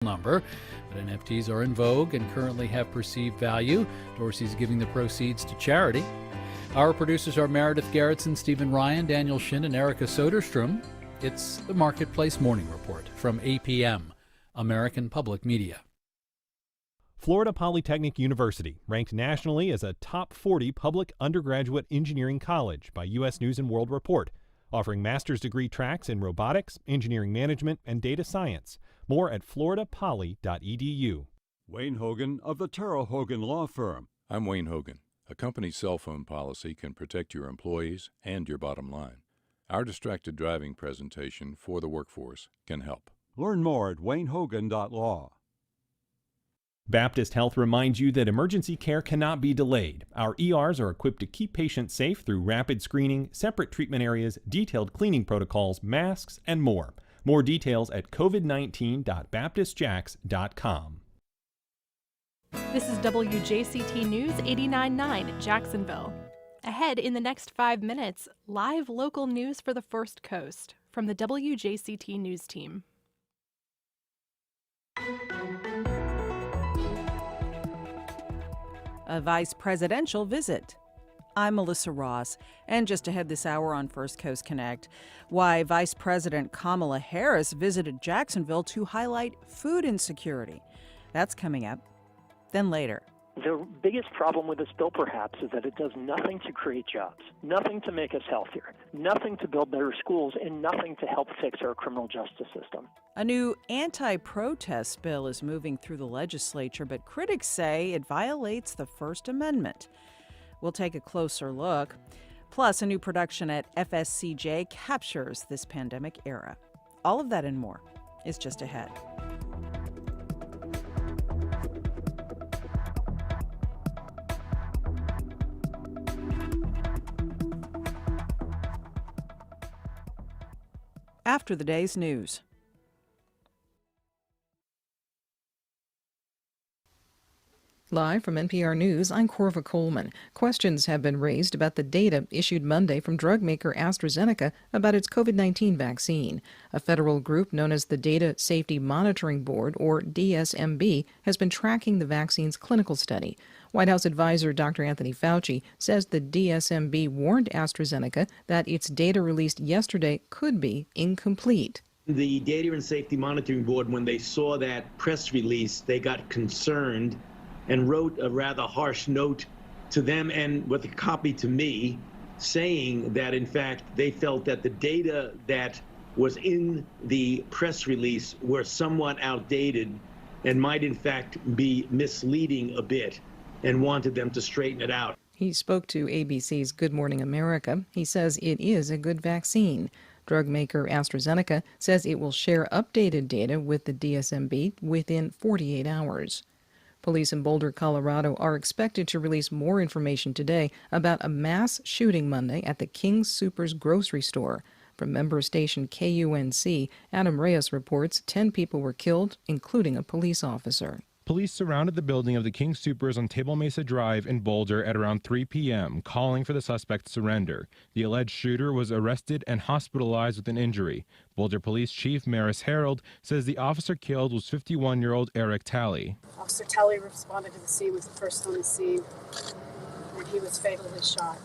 number, but NFTs are in vogue and currently have perceived value. Dorsey's giving the proceeds to charity. Our producers are Meredith Garrettson, Stephen Ryan, Daniel Shin, and Erica Soderstrom. It's the Marketplace Morning Report from APM, American Public Media. Florida Polytechnic University, ranked nationally as a top 40 public undergraduate engineering college by U.S. News & World Report, offering master's degree tracks in robotics, engineering management, and data science. More at floridapoly.edu. Wayne Hogan of the Terrell Hogan Law Firm. I'm Wayne Hogan. A company's cell phone policy can protect your employees and your bottom line. Our distracted driving presentation for the workforce can help. Learn more at waynehogan.law. Baptist Health reminds you that emergency care cannot be delayed. Our ERs are equipped to keep patients safe through rapid screening, separate treatment areas, detailed cleaning protocols, masks, and more. More details at covid19.baptistjacks.com. This is WJCT News 89.9 Jacksonville. Ahead in the next 5 minutes, live local news for the First Coast from the WJCT News team. A vice presidential visit. I'm Melissa Ross, and just ahead this hour on First Coast Connect, why Vice President Kamala Harris visited Jacksonville to highlight food insecurity. That's coming up. Then later. The biggest problem with this bill, perhaps, is that it does nothing to create jobs, nothing to make us healthier, nothing to build better schools, and nothing to help fix our criminal justice system. A new anti-protest bill is moving through the legislature, but critics say it violates the First Amendment. We'll take a closer look. Plus, a new production at FSCJ captures this pandemic era. All of that and more is just ahead. After the day's news. Live from NPR News, I'm Corva Coleman. Questions have been raised about the data issued Monday from drug maker AstraZeneca about its COVID-19 vaccine. A federal group known as the Data Safety Monitoring Board, or DSMB, has been tracking the vaccine's clinical study. White House advisor Dr. Anthony Fauci says the DSMB warned AstraZeneca that its data released yesterday could be incomplete. The Data and Safety Monitoring Board, when they saw that press release, they got concerned and wrote a rather harsh note to them and with a copy to me saying that, in fact, they felt that the data that was in the press release were somewhat outdated and might, in fact, be misleading a bit, and wanted them to straighten it out. He spoke to ABC's Good Morning America. He says it is a good vaccine. Drug maker AstraZeneca says it will share updated data with the DSMB within 48 hours. Police in Boulder, Colorado are expected to release more information today about a mass shooting Monday at the King Soopers grocery store. From member station KUNC, Adam Reyes reports 10 people were killed, including a police officer. Police surrounded the building of the King Soopers on Table Mesa Drive in Boulder at around 3 p.m., calling for the suspect to surrender. The alleged shooter was arrested and hospitalized with an injury. Boulder Police Chief Maris Harold says the officer killed was 51-year-old Eric Talley. Officer Talley responded to the scene, was the first on the scene, and he was fatally shot.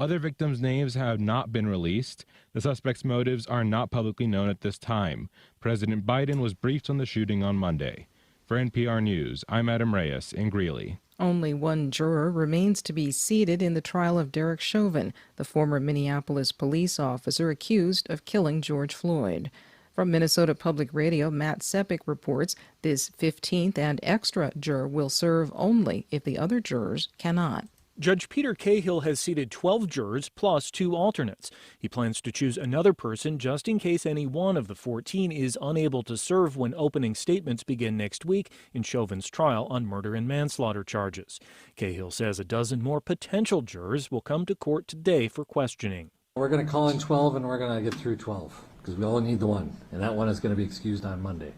Other victims' names have not been released. The suspect's motives are not publicly known at this time. President Biden was briefed on the shooting on Monday. For NPR News, I'm Adam Reyes in Greeley. Only one juror remains to be seated in the trial of Derek Chauvin, the former Minneapolis police officer accused of killing George Floyd. From Minnesota Public Radio, Matt Sepik reports this 15th and extra juror will serve only if the other jurors cannot. Judge Peter Cahill has seated 12 jurors plus 2 alternates. He plans to choose another person just in case any one of the 14 is unable to serve when opening statements begin next week in Chauvin's trial on murder and manslaughter charges. Cahill says a dozen more potential jurors will come to court today for questioning. We're going to call in 12 and we're going to get through 12 because we all need the one, and that one is going to be excused on Monday.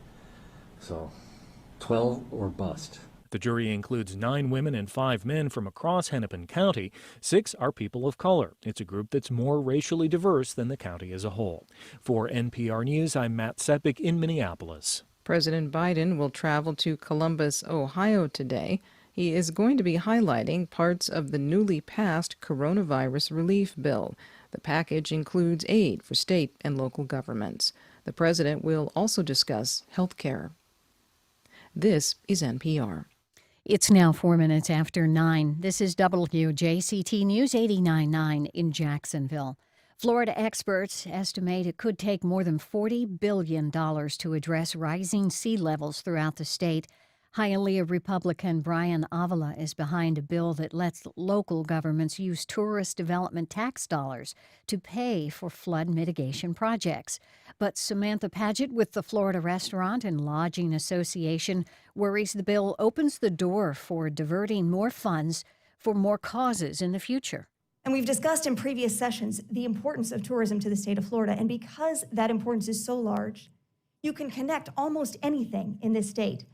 So 12 or bust. The jury includes 9 women and 5 men from across Hennepin County. 6 are people of color. It's a group that's more racially diverse than the county as a whole. For NPR News, I'm Matt Sepik in Minneapolis. President Biden will travel to Columbus, Ohio today. He is going to be highlighting parts of the newly passed coronavirus relief bill. The package includes aid for state and local governments. The president will also discuss health care. This is NPR. It's now 4 minutes after 9. This is WJCT News 89.9 in Jacksonville. Florida experts estimate it could take more than $40 billion to address rising sea levels throughout the state. Hialeah Republican Brian Avila is behind a bill that lets local governments use tourist development tax dollars to pay for flood mitigation projects. But Samantha Paget with the Florida Restaurant and Lodging Association worries the bill opens the door for diverting more funds for more causes in the future. And we've discussed in previous sessions the importance of tourism to the state of Florida. And because that importance is so large, you can connect almost anything in this state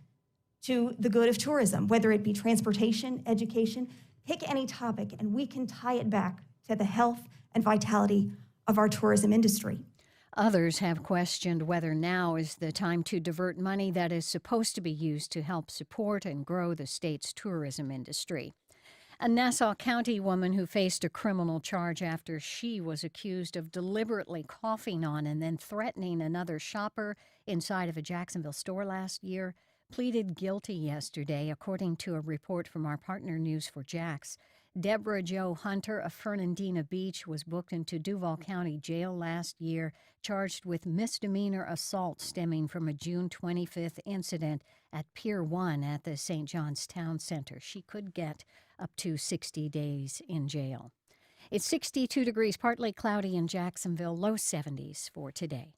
to the good of tourism, whether it be transportation, education, pick any topic, and we can tie it back to the health and vitality of our tourism industry. Others have questioned whether now is the time to divert money that is supposed to be used to help support and grow the state's tourism industry. A Nassau County woman who faced a criminal charge after she was accused of deliberately coughing on and then threatening another shopper inside of a Jacksonville store last year pleaded guilty yesterday, according to a report from our partner News4Jax. Deborah Jo Hunter of Fernandina Beach was booked into Duval County Jail last year, charged with misdemeanor assault stemming from a June 25th incident at Pier 1 at the St. John's Town Center. She could get up to 60 days in jail. It's 62 degrees, partly cloudy in Jacksonville, low 70s for today.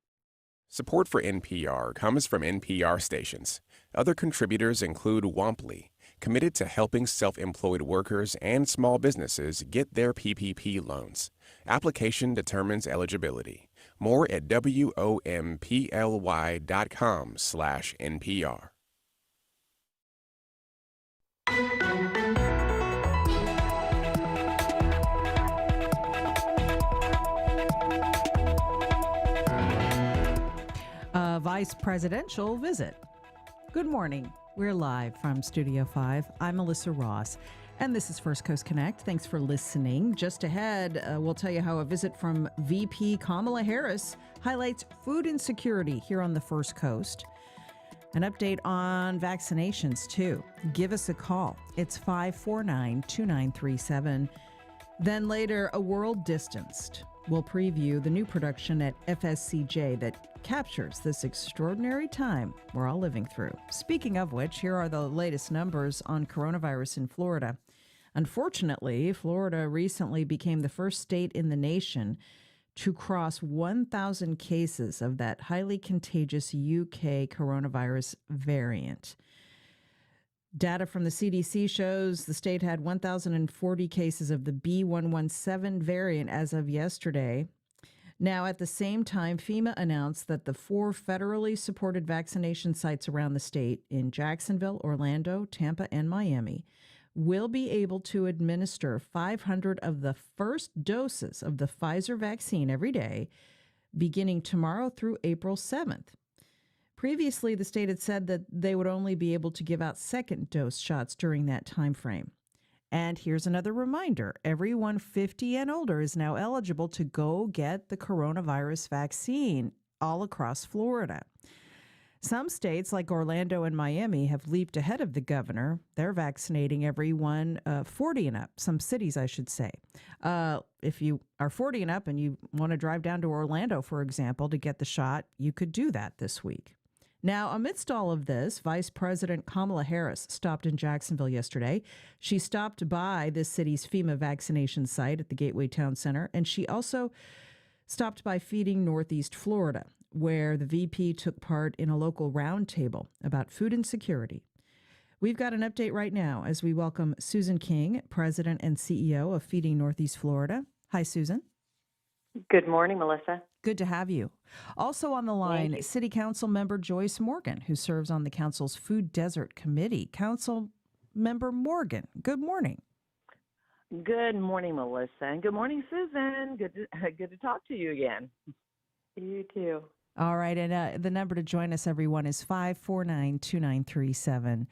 Support for NPR comes from NPR stations. Other contributors include Womply, committed to helping self-employed workers and small businesses get their PPP loans. Application determines eligibility. More at womply.com/NPR. Vice presidential visit. Good morning. We're live from Studio 5. I'm Melissa Ross, and this is First Coast Connect. Thanks for listening. Just ahead, we'll tell you how a visit from VP Kamala Harris highlights food insecurity here on the First Coast. An update on vaccinations, too. Give us a call. It's 549-2937. Then later, A World Distanced. We'll preview the new production at FSCJ that captures this extraordinary time we're all living through. Speaking of which, here are the latest numbers on coronavirus in Florida. Unfortunately, Florida recently became the first state in the nation to cross 1,000 cases of that highly contagious UK coronavirus variant. Data from the CDC shows the state had 1,040 cases of the B.1.1.7 variant as of yesterday. Now, at the same time, FEMA announced that the 4 federally supported vaccination sites around the state in Jacksonville, Orlando, Tampa, and Miami will be able to administer 500 of the first doses of the Pfizer vaccine every day, beginning tomorrow through April 7th. Previously, the state had said that they would only be able to give out second dose shots during that time frame. And here's another reminder. Everyone 50 and older is now eligible to go get the coronavirus vaccine all across Florida. Some states like Orlando and Miami have leaped ahead of the governor. They're vaccinating everyone 40 and up, some cities, I should say. If you are 40 and up and you want to drive down to Orlando, for example, to get the shot, you could do that this week. Now, amidst all of this, Vice President Kamala Harris stopped in Jacksonville yesterday. She stopped by this city's FEMA vaccination site at the Gateway Town Center, and she also stopped by Feeding Northeast Florida, where the VP took part in a local roundtable about food insecurity. We've got an update right now as we welcome Susan King, President and CEO of Feeding Northeast Florida. Hi, Susan. Good morning, Melissa. Good to have you. Also on the line, City Council member Joyce Morgan, who serves on the council's Food Desert Committee. Council member Morgan, good morning. Good morning, Melissa. And good morning, Susan. Good to talk to you again. You too. All right, and the number to join us, everyone, is 549-2937.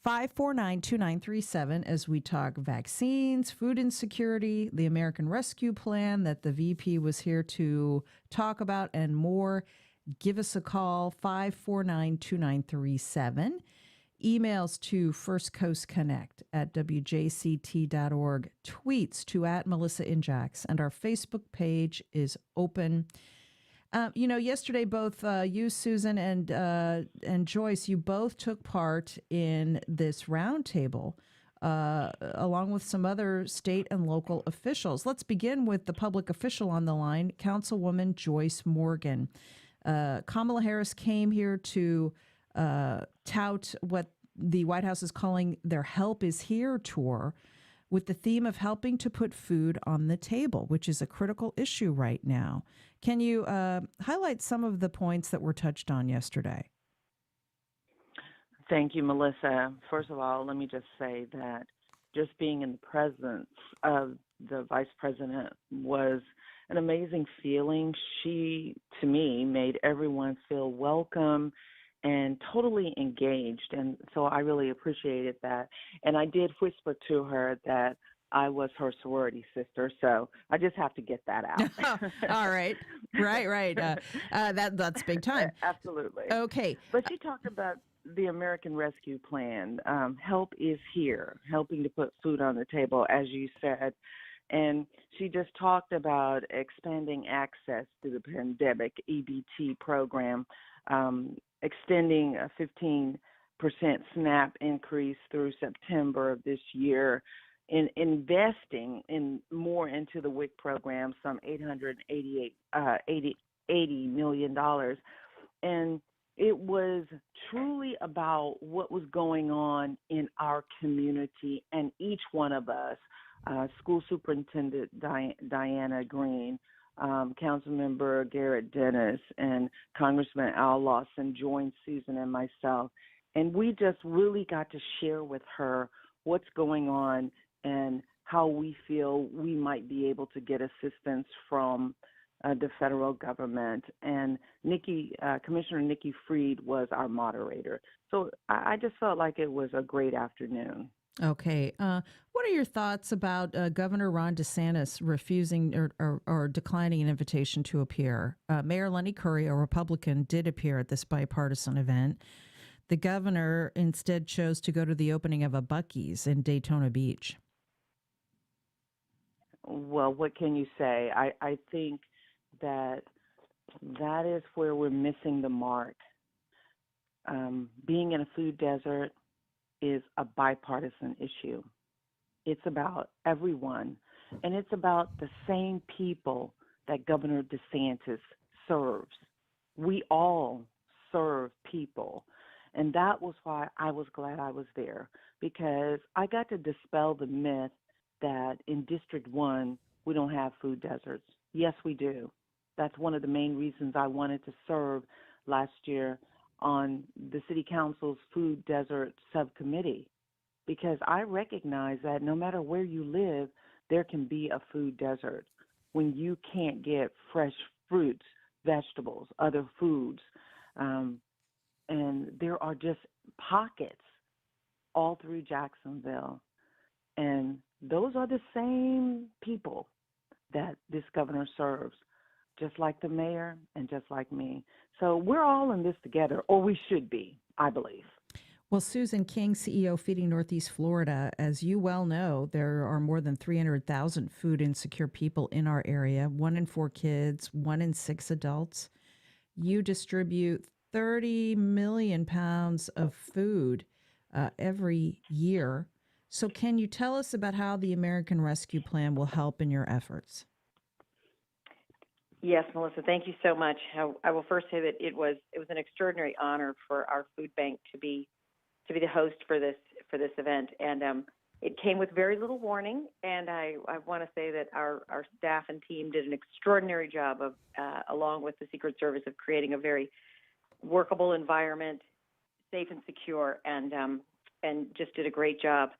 549-2937 as we talk vaccines, food insecurity, the American Rescue Plan that the VP was here to talk about, and more. Give us a call, 549-2937. Emails to firstcoastconnect@wjct.org. Tweets to @MelissaInJax. And our Facebook page is open. Yesterday, both you, Susan, and Joyce, you both took part in this roundtable, along with some other state and local officials. Let's begin with the public official on the line, Councilwoman Joyce Morgan. Kamala Harris came here to tout what the White House is calling their Help is Here tour, with the theme of helping to put food on the table, which is a critical issue right now. Can you highlight some of the points that were touched on yesterday? Thank you, Melissa. First of all, let me just say that just being in the presence of the Vice President was an amazing feeling. She, to me, made everyone feel welcome and totally engaged. And so I really appreciated that. And I did whisper to her that I was her sorority sister, so I just have to get that out. All right. Right. That's big time. Absolutely. Okay. But she talked about the American Rescue Plan. Help is here, helping to put food on the table, as you said. And she just talked about expanding access to the pandemic EBT program, extending a 15% SNAP increase through September of this year, in investing in more into the WIC program, some $80 million. And it was truly about what was going on in our community, and each one of us, School Superintendent Diana Green, Councilmember Garrett Dennis, and Congressman Al Lawson joined Susan and myself. And we just really got to share with her what's going on and how we feel we might be able to get assistance from the federal government. And Commissioner Nikki Fried was our moderator. So I just felt like it was a great afternoon. Okay. What are your thoughts about Governor Ron DeSantis refusing or declining an invitation to appear? Mayor Lenny Curry, a Republican, did appear at this bipartisan event. The governor instead chose to go to the opening of a Buc-ee's in Daytona Beach. Well, what can you say? I think that is where we're missing the mark. Being in a food desert is a bipartisan issue. It's about everyone, and it's about the same people that Governor DeSantis serves. We all serve people, and that was why I was glad I was there, because I got to dispel the myth that in District 1 we don't have food deserts. Yes, we do. That's one of the main reasons I wanted to serve last year on the City Council's Food Desert Subcommittee, because I recognize that no matter where you live, there can be a food desert when you can't get fresh fruits, vegetables, other foods. And there are just pockets all through Jacksonville. And those are the same people that this governor serves, just like the mayor and just like me. So we're all in this together, or we should be, I believe. Well, Susan King, CEO Feeding Northeast Florida, as you well know, there are more than 300,000 food insecure people in our area, 1 in 4 kids, 1 in 6 adults. You distribute 30 million pounds of food every year. So can you tell us about how the American Rescue Plan will help in your efforts? Yes, Melissa, thank you so much. I will first say that it was an extraordinary honor for our food bank to be the host for this event, and it came with very little warning. And I want to say that our staff and team did an extraordinary job of, along with the Secret Service, of creating a very workable environment, safe and secure, and just did a great job.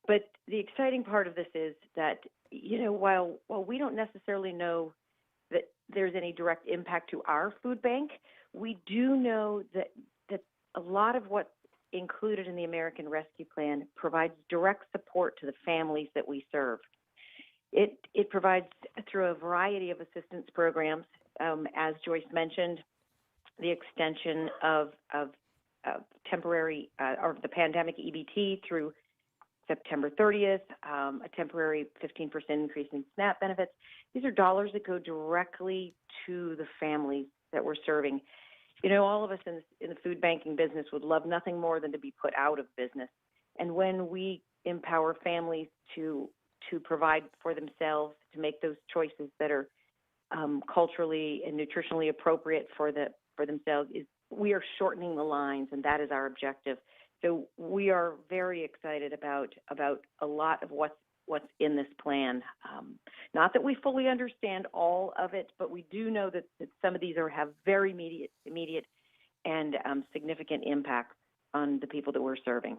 But the exciting part of this is that, while we don't necessarily know that there's any direct impact to our food bank, we do know that a lot of what's included in the American Rescue Plan provides direct support to the families that we serve. It provides through a variety of assistance programs, as Joyce mentioned, the extension of temporary or the pandemic EBT through September 30th, a temporary 15% increase in SNAP benefits. These are dollars that go directly to the families that we're serving. You know, all of us in the food banking business would love nothing more than to be put out of business. And when we empower families to provide for themselves, to make those choices that are culturally and nutritionally appropriate for themselves, we are shortening the lines, and that is our objective. So we are very excited about a lot of what's in this plan. Not that we fully understand all of it, but we do know that some of these have very immediate and significant impact on the people that we're serving.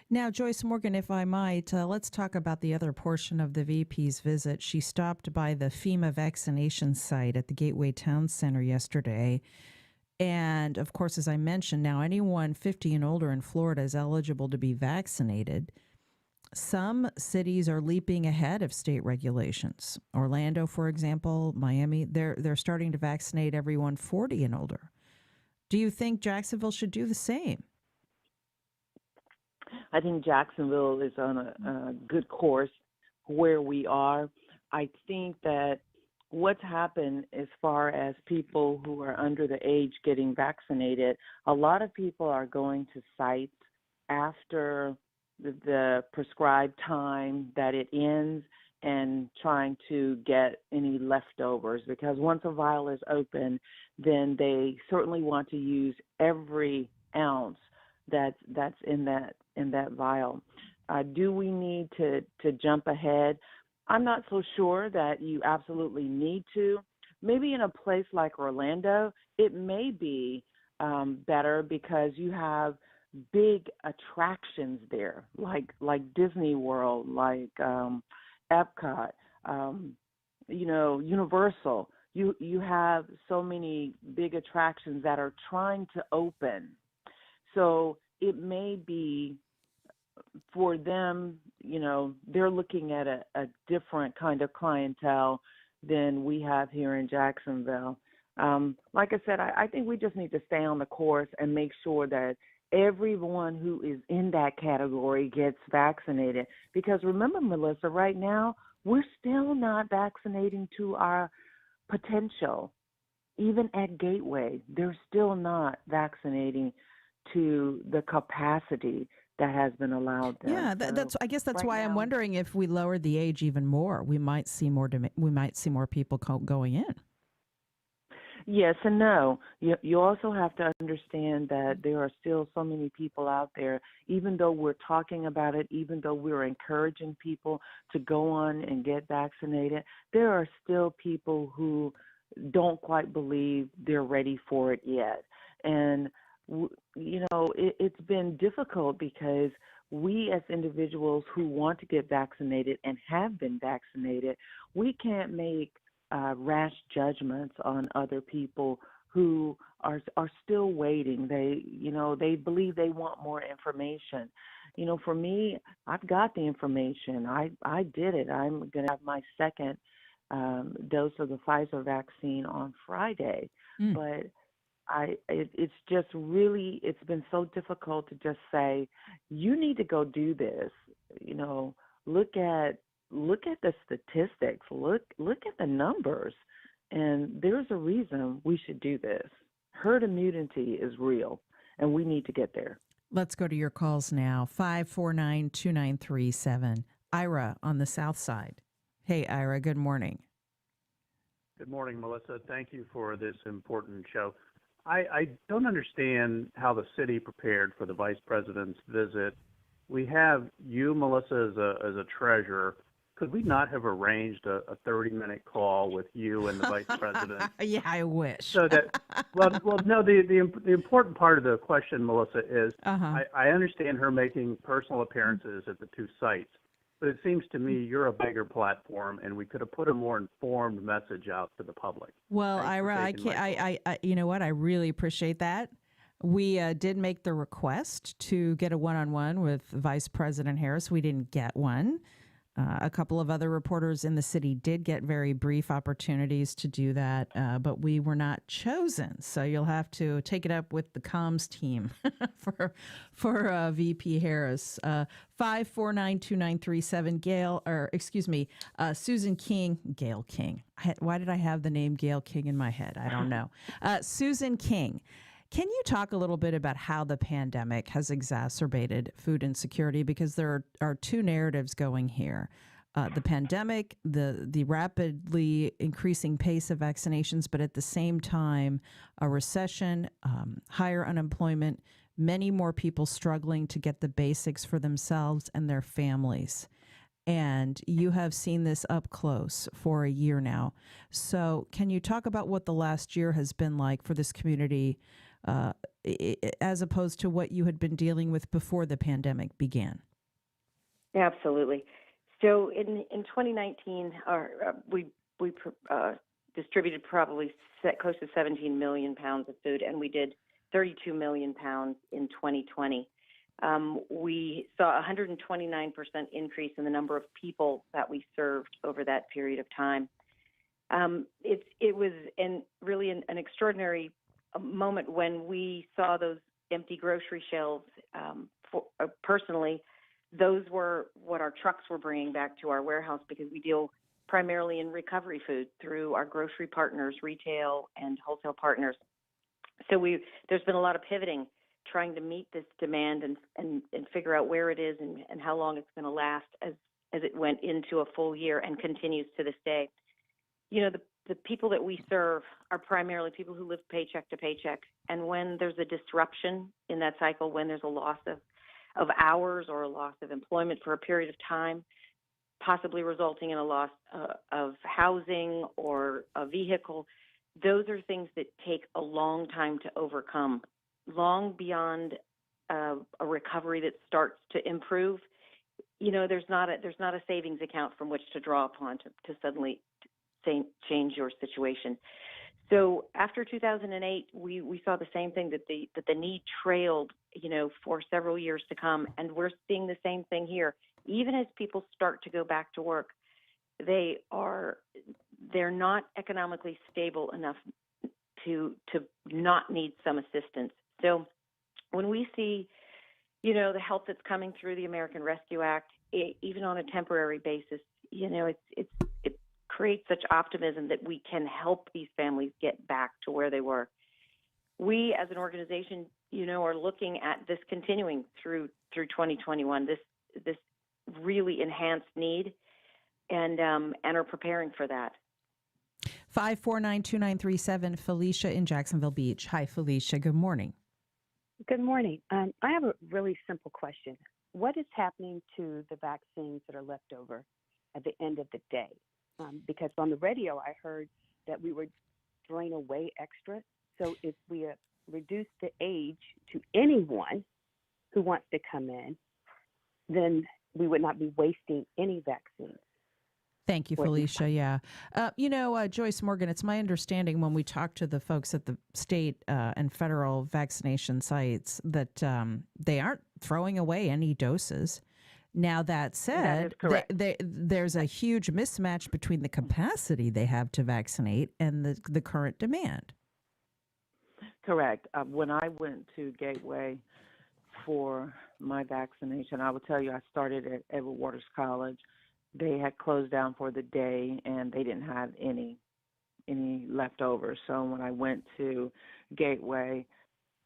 Now, Joyce Morgan, if I might, let's talk about the other portion of the VP's visit. She stopped by the FEMA vaccination site at the Gateway Town Center yesterday. And, of course, as I mentioned, now anyone 50 and older in Florida is eligible to be vaccinated. Some cities are leaping ahead of state regulations. Orlando, for example, Miami, they're starting to vaccinate everyone 40 and older. Do you think Jacksonville should do the same? I think Jacksonville is on a good course where we are. I think that what's happened as far as people who are under the age getting vaccinated, a lot of people are going to sites after the prescribed time that it ends and trying to get any leftovers, because once a vial is open, then they certainly want to use every ounce that's in that vial. Do we need to jump ahead? I'm not so sure that you absolutely need to. Maybe in a place like Orlando, it may be better because you have big attractions there, like Disney World, like Epcot, Universal. You have so many big attractions that are trying to open. So it may be for them, they're looking at a different kind of clientele than we have here in Jacksonville. Like I said, I think we just need to stay on the course and make sure that everyone who is in that category gets vaccinated. Because remember, Melissa, right now, we're still not vaccinating to our potential. Even at Gateway, they're still not vaccinating to the capacity that has been allowed there. Yeah, I guess that's right why now, I'm wondering if we lowered the age even more, we might see more people going in. Yes and no. You also have to understand that there are still so many people out there, even though we're talking about it, even though we're encouraging people to go on and get vaccinated, there are still people who don't quite believe they're ready for it yet. And it's been difficult because we as individuals who want to get vaccinated and have been vaccinated, we can't make rash judgments on other people who are still waiting. They believe they want more information. For me, I've got the information. I did it. I'm going to have my second dose of the Pfizer vaccine on Friday. But it's just really, it's been so difficult to just say, you need to go do this. Look at the statistics, look at the numbers, and there's a reason we should do this. Herd immunity is real, and we need to get there. Let's go to your calls now. 549-2937. Ira on the South Side. Hey, Ira, good morning. Good morning, Melissa. Thank you for this important show. I don't understand how the city prepared for the vice president's visit. We have you, Melissa, as a treasurer. Could we not have arranged a 30-minute call with you and the vice president? Yeah, I wish. So that, no, the important part of the question, Melissa, is I understand her making personal appearances at the two sites, But it seems to me you're a bigger platform, and we could have put a more informed message out to the public. Well, Thanks for Ira, I taking can't. my call. You know what? I really appreciate that. We did make the request to get a one-on-one with Vice President Harris. We didn't get one. A couple of other reporters in the city did get very brief opportunities to do that, but we were not chosen. So you'll have to take it up with the comms team for VP Harris. 5492937 Gail, or excuse me, Susan King, Gail King. Why did I have the name Gail King in my head? I don't know. Susan King. Can you talk a little bit about how the pandemic has exacerbated food insecurity? Because there are two narratives going here. The pandemic, the rapidly increasing pace of vaccinations, but at the same time, a recession, higher unemployment, many more people struggling to get the basics for themselves and their families. And you have seen this up close for a year now. So can you talk about what the last year has been like for this community, as opposed to what you had been dealing with before the pandemic began? Absolutely. So in 2019, we distributed probably close to 17 million pounds of food, and we did 32 million pounds in 2020. We saw a 129% increase in the number of people that we served over that period of time. It was really an extraordinary moment when we saw those empty grocery shelves. Personally, those were what our trucks were bringing back to our warehouse, because we deal primarily in recovery food through our grocery partners, retail and wholesale partners. So there's been a lot of pivoting, trying to meet this demand and figure out where it is and how long it's going to last as it went into a full year and continues to this day. You know, the people that we serve are primarily people who live paycheck to paycheck. And when there's a disruption in that cycle, when there's a loss of hours or a loss of employment for a period of time, possibly resulting in a loss of housing or a vehicle, those are things that take a long time to overcome, long beyond a recovery that starts to improve. You know, there's not a savings account from which to draw upon to suddenly change your situation. So after 2008, we saw the same thing, that the need trailed, you know, for several years to come, and we're seeing the same thing here. Even as people start to go back to work, they're not economically stable enough to not need some assistance. So when we see, you know, the help that's coming through the American Rescue Act, even on a temporary basis, you know, it creates such optimism that we can help these families get back to where they were. We, as an organization, you know, are looking at this continuing through 2021. This really enhanced need, and are preparing for that. 5492937, Felicia in Jacksonville Beach. Hi, Felicia. Good morning. Good morning. I have a really simple question. What is happening to the vaccines that are left over at the end of the day? Because on the radio, I heard that we were throwing away extra. So if we reduce the age to anyone who wants to come in, then we would not be wasting any vaccines. Thank you, Felicia. Yeah. You know, Joyce Morgan, it's my understanding when we talk to the folks at the state and federal vaccination sites that they aren't throwing away any doses. Now, that said, there's a huge mismatch between the capacity they have to vaccinate and the current demand. Correct. When I went to Gateway for my vaccination, I will tell you, I started at Edward Waters College. They had closed down for the day, and they didn't have any leftovers. So when I went to Gateway,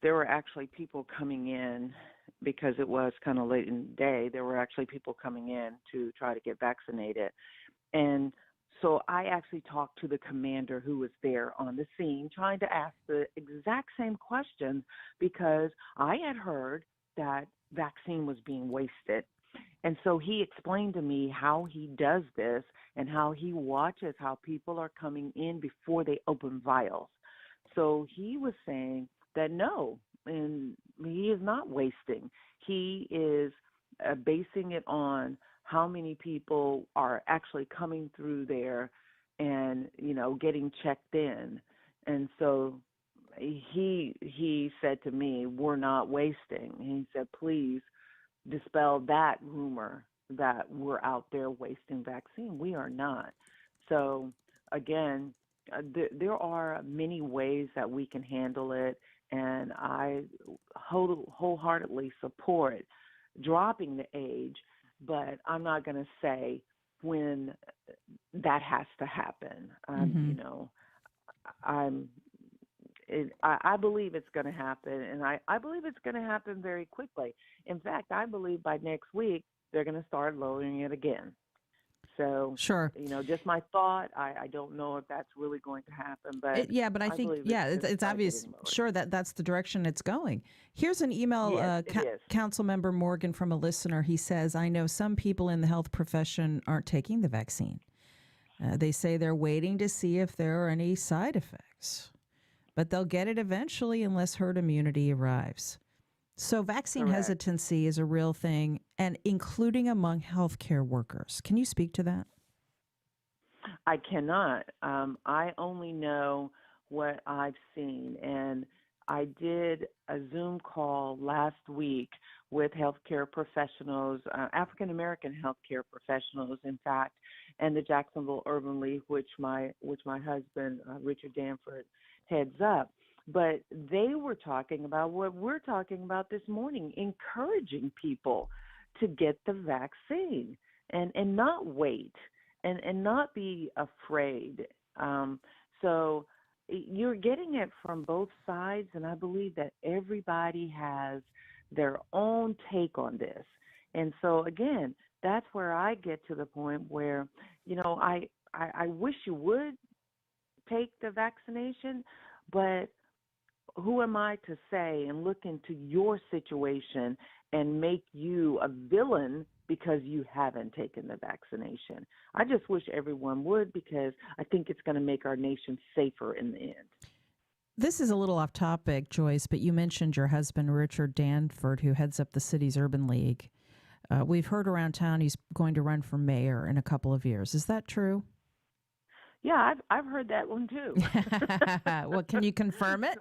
there were actually people coming in, because it was kind of late in the day. There were actually people coming in to try to get vaccinated. And so I actually talked to the commander who was there on the scene, trying to ask the exact same questions, because I had heard that vaccine was being wasted. And so he explained to me how he does this and how he watches how people are coming in before they open vials. So he was saying that no, and he is not wasting. He is basing it on how many people are actually coming through there and, getting checked in. And so he said to me, we're not wasting. He said, please dispel that rumor that we're out there wasting vaccine. We are not. So again, there are many ways that we can handle it, and I wholeheartedly support dropping the age, but I'm not going to say when that has to happen. I believe it's going to happen, and I believe it's going to happen very quickly. In fact, I believe by next week they're going to start lowering it again. So, sure. Just my thought. I don't know if that's really going to happen, but but I think, it's obvious. Sure, that's the direction it's going. Here's an email, Yes, Council Member Morgan, from a listener. He says, I know some people in the health profession aren't taking the vaccine. They say they're waiting to see if there are any side effects, but they'll get it eventually unless herd immunity arrives. So vaccine hesitancy is a real thing, and including among healthcare workers. Can you speak to that? I cannot. I only know what I've seen, and I did a Zoom call last week with healthcare professionals, African American healthcare professionals, in fact, and the Jacksonville Urban League, which my husband Richard Danford heads up. But they were talking about what we're talking about this morning, encouraging people to get the vaccine and not wait and not be afraid. So you're getting it from both sides, and I believe that everybody has their own take on this. And so, again, that's where I get to the point where, I wish you would take the vaccination, but who am I to say and look into your situation and make you a villain because you haven't taken the vaccination? I just wish everyone would, because I think it's going to make our nation safer in the end. This is a little off topic, Joyce, but you mentioned your husband, Richard Danford, who heads up the city's Urban League. We've heard around town he's going to run for mayor in a couple of years. Is that true? Yeah, I've heard that one too. Well, can you confirm it?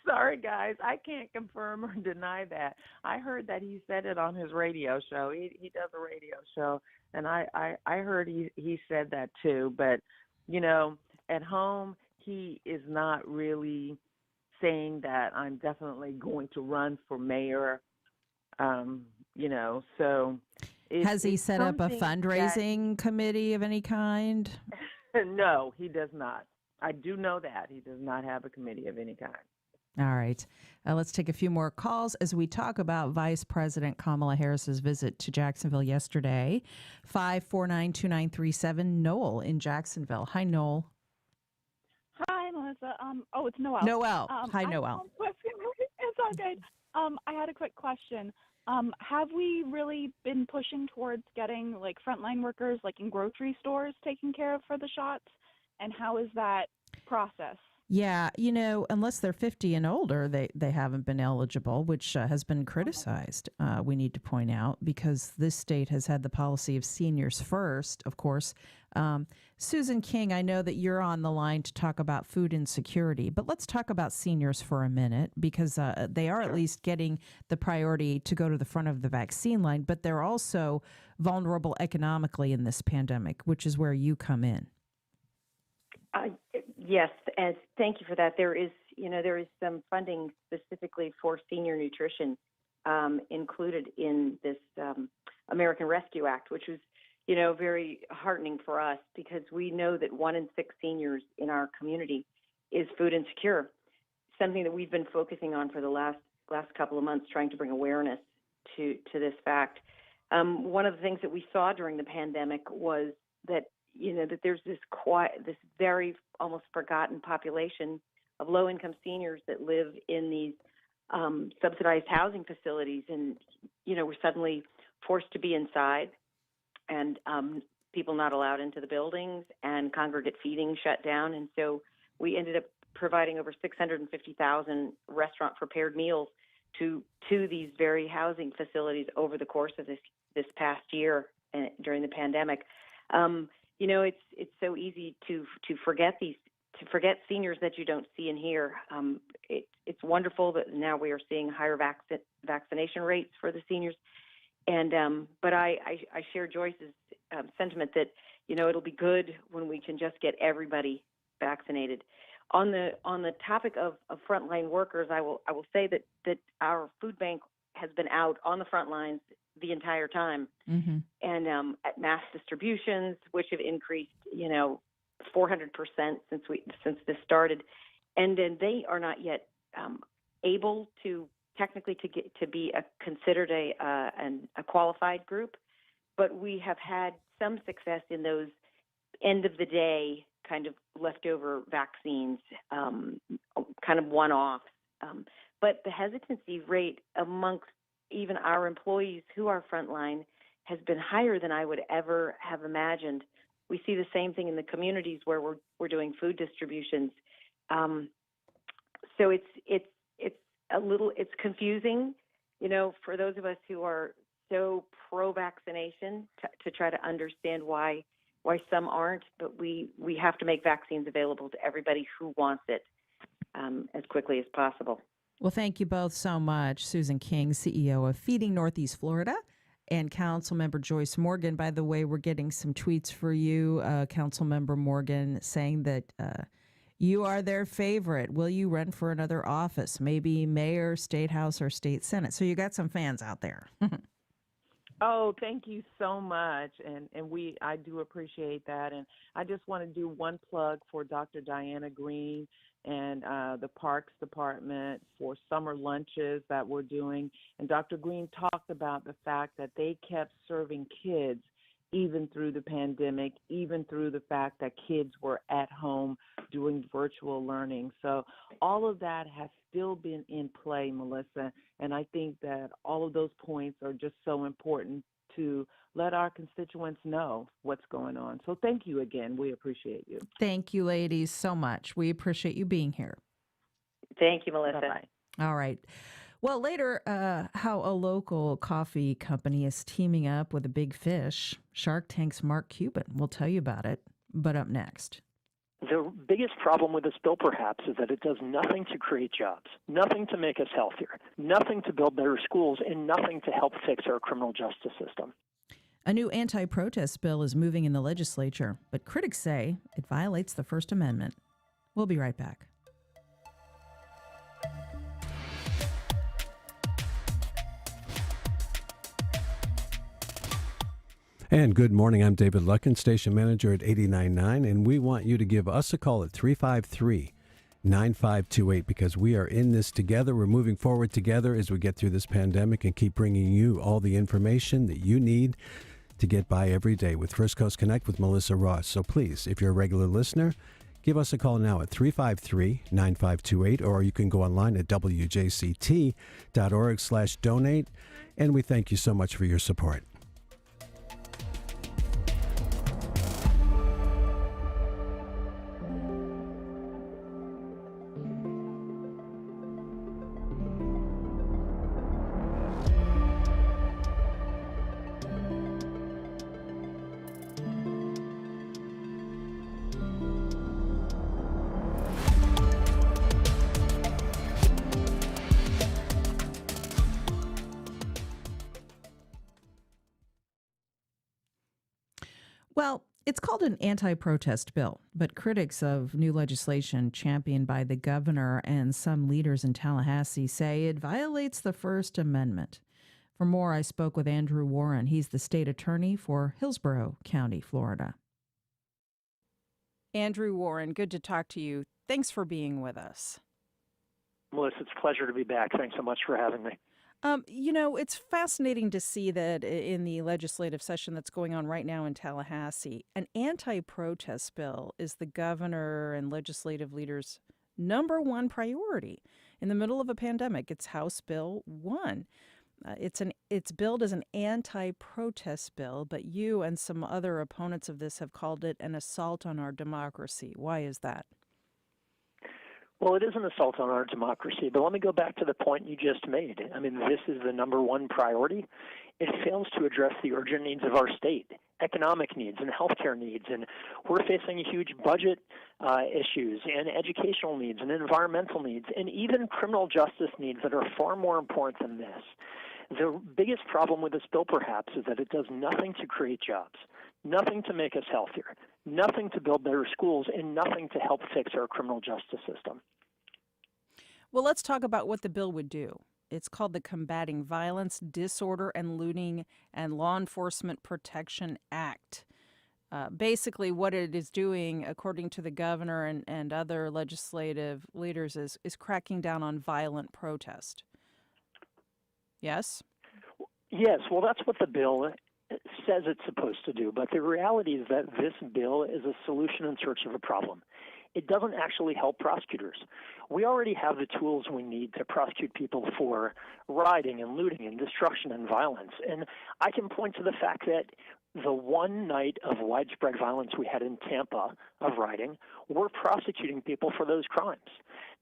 Sorry, guys, I can't confirm or deny that. I heard that he said it on his radio show. He does a radio show, and I heard he said that too. But, at home, he is not really saying that I'm definitely going to run for mayor, so. Has he set up a fundraising committee of any kind? No, he does not. I do know that. He does not have a committee of any kind. All right. Let's take a few more calls as we talk about Vice President Kamala Harris's visit to Jacksonville yesterday. 549-2937, Noel in Jacksonville. Hi, Noel. Hi, Melissa. It's Noel. Noel. Hi, Noel. It's all good. I had a quick question. Have we really been pushing towards getting frontline workers in grocery stores taken care of for the shots? And how is that process? Yeah, unless they're 50 and older, they haven't been eligible, which has been criticized, we need to point out, because this state has had the policy of seniors first, of course. Susan King, I know that you're on the line to talk about food insecurity, but let's talk about seniors for a minute, because they are at least getting the priority to go to the front of the vaccine line, but they're also vulnerable economically in this pandemic, which is where you come in. Yes, and thank you for that. There is some funding specifically for senior nutrition included in this American Rescue Act, which was, very heartening for us, because we know that 1 in 6 seniors in our community is food insecure, something that we've been focusing on for the last couple of months, trying to bring awareness to this fact. One of the things that we saw during the pandemic was that that there's this very almost forgotten population of low-income seniors that live in these subsidized housing facilities, and we're suddenly forced to be inside, and people not allowed into the buildings, and congregate feeding shut down, and so we ended up providing over 650,000 restaurant-prepared meals to these very housing facilities over the course of this past year. during the pandemic. It's so easy to forget seniors that you don't see and hear. It's wonderful that now we are seeing higher vaccination rates for the seniors. But I share Joyce's sentiment that, it'll be good when we can just get everybody vaccinated. On the topic of frontline workers, I will say that our food bank has been out on the front lines the entire time, Mm-hmm. and at mass distributions, which have increased, 400% since this started, and then they are not yet able to technically to be considered a qualified group, but we have had some success in those end of the day kind of leftover vaccines, kind of one-offs. But the hesitancy rate amongst even our employees who are frontline has been higher than I would ever have imagined. We see the same thing in the communities where we're doing food distributions. So it's confusing, for those of us who are so pro-vaccination to try to understand why some aren't, but we have to make vaccines available to everybody who wants it as quickly as possible. Well, thank you both so much. Susan King, CEO of Feeding Northeast Florida, and Councilmember Joyce Morgan. By the way, we're getting some tweets for you, Councilmember Morgan, saying that you are their favorite. Will you run for another office? Maybe mayor, state house, or state senate. So you got some fans out there. Oh, thank you so much, and I do appreciate that. And I just want to do one plug for Dr. Diana Green and the Parks Department for summer lunches that we're doing. And Dr. Green talked about the fact that they kept serving kids even through the pandemic, even through the fact that kids were at home doing virtual learning. So all of that has still been in play, Melissa, and I think that all of those points are just so important to let our constituents know what's going on. So thank you again. We appreciate you. Thank you, ladies, so much. We appreciate you being here. Thank you, Melissa. Bye-bye. All right. Well, later, how a local coffee company is teaming up with a big fish. Shark Tank's Mark Cuban. We'll tell you about it, but up next. The biggest problem with this bill, perhaps, is that it does nothing to create jobs, nothing to make us healthier, nothing to build better schools, and nothing to help fix our criminal justice system. A new anti-protest bill is moving in the legislature, but critics say it violates the First Amendment. We'll be right back. And good morning. I'm David Luckin, station manager at 89.9, and we want you to give us a call at 353-9528 because we are in this together. We're moving forward together as we get through this pandemic and keep bringing you all the information that you need to get by every day with First Coast Connect with Melissa Ross. So please, if you're a regular listener, give us a call now at 353-9528, or you can go online at wjct.org/donate. And we thank you so much for your support. Well, it's called an anti-protest bill, but critics of new legislation championed by the governor and some leaders in Tallahassee say it violates the First Amendment. For more, I spoke with Andrew Warren. He's the state attorney for Hillsborough County, Florida. Andrew Warren, good to talk to you. Thanks for being with us. Melissa, it's a pleasure to be back. Thanks so much for having me. It's fascinating to see that in the legislative session that's going on right now in Tallahassee, an anti-protest bill is the governor and legislative leaders' number one priority. In the middle of a pandemic, it's House Bill 1. It's billed as an anti-protest bill, but you and some other opponents of this have called it an assault on our democracy. Why is that? Well, it is an assault on our democracy, but let me go back to the point you just made. I mean, this is the number one priority. It fails to address the urgent needs of our state, economic needs and healthcare needs, and we're facing huge budget issues and educational needs and environmental needs and even criminal justice needs that are far more important than this. The biggest problem with this bill, perhaps, is that it does nothing to create jobs, nothing to make us healthier, nothing to build better schools, and nothing to help fix our criminal justice system. Well, let's talk about what the bill would do. It's called the Combating Violence, Disorder, and Looting and Law Enforcement Protection Act. Basically, what it is doing, according to the governor and other legislative leaders, is cracking down on violent protest. Yes? Yes, well, that's what the bill says it's supposed to do, but the reality is that this bill is a solution in search of a problem. It doesn't actually help prosecutors. We already have the tools we need to prosecute people for rioting and looting and destruction and violence. And I can point to the fact that the one night of widespread violence we had in Tampa of rioting, we're prosecuting people for those crimes.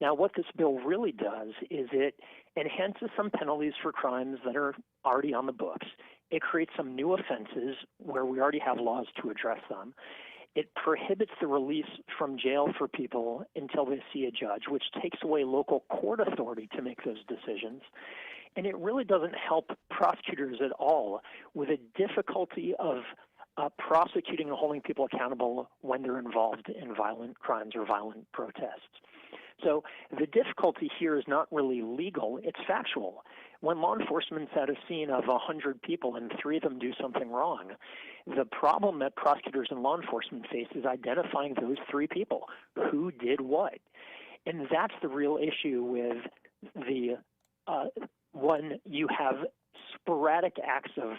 Now, what this bill really does is it enhances some penalties for crimes that are already on the books. It creates some new offenses where we already have laws to address them. It prohibits the release from jail for people until they see a judge, which takes away local court authority to make those decisions. And it really doesn't help prosecutors at all with the difficulty of prosecuting and holding people accountable when they're involved in violent crimes or violent protests. So the difficulty here is not really legal, it's factual. When law enforcement's at a scene of 100 people and 3 of them do something wrong, the problem that prosecutors and law enforcement face is identifying those 3 people. Who did what? And that's the real issue with the when you have sporadic acts of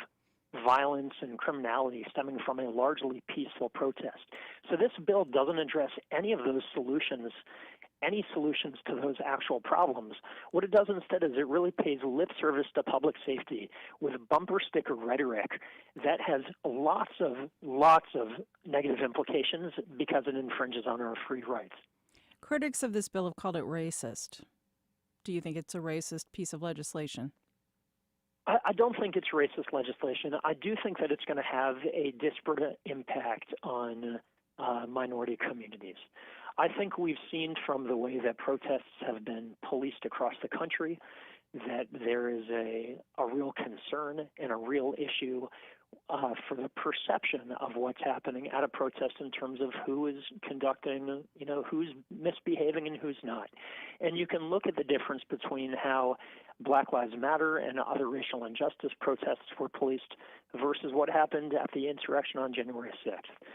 violence and criminality stemming from a largely peaceful protest. So this bill doesn't address any of those solutions, any solutions to those actual problems. What it does instead is it really pays lip service to public safety with bumper sticker rhetoric that has lots of negative implications because it infringes on our free rights. Critics of this bill have called it racist. Do you think it's a racist piece of legislation? I don't think it's racist legislation. I do think that it's going to have a disparate impact on minority communities. I think we've seen from the way that protests have been policed across the country that there is a real concern and a real issue for the perception of what's happening at a protest in terms of who is conducting, who's misbehaving and who's not. And you can look at the difference between how Black Lives Matter and other racial injustice protests were policed versus what happened at the insurrection on January 6th.